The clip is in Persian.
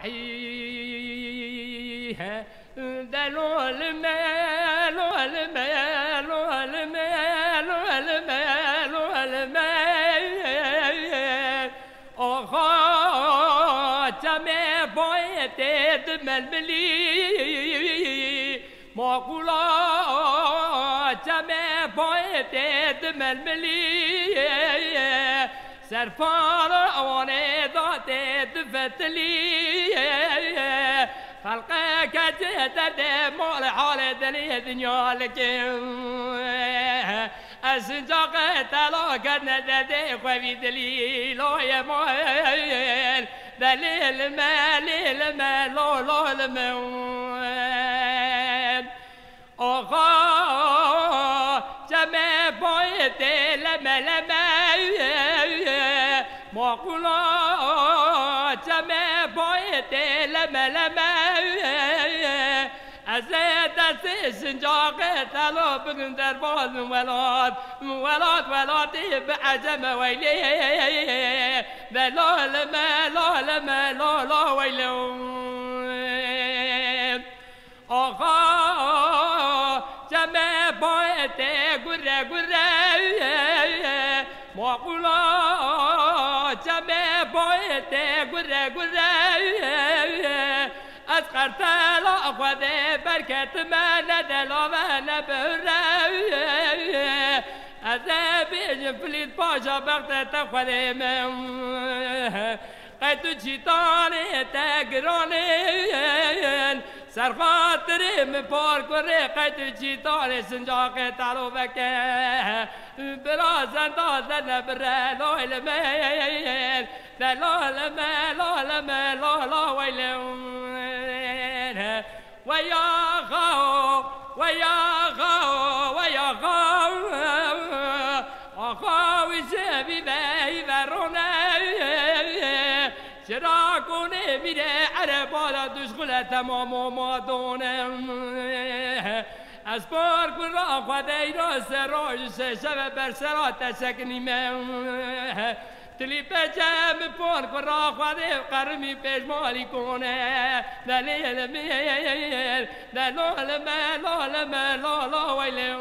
حيه دلو المال والمال والمال والمال والمال أخا تمي بويتي دململي مقولا تمي بويتي دململي سرفار أواني ذاتي دفتلي خلقك جهد مول حال دنيا دنيا لكن أسنجاق تلاك نددي خوي دليل يمال دليل مال مال لو المال أخا جمع بويتي لما مقولا جمع بويتي لما أزيد سنجاق تلو بقن درباز ولاد بعجم ويلي لا لما ويلي أخا جمع بويتي قرى مقولا جمع بويتي قرى أسقرت الأخوة بركة ما ندلو ما نبرا أذابي فليت باشا بغتة تخوة من قد جيتاني تقراني سرخاطري من بارك قد جيتاني سنجاق تعلو بكا برازن دازن برا لا المال لا ويلين ويا غاو أخاو جابي باي برونا شراكوني بيدي عربالا دشغلة تمام ما دونه اسبار كل راقوا دايرا سراج شبه برسرات سكني من تلي بجام بور كل راقوا دي قرمي بيش مالي كونه دليل ميل دلول ما لا ويلي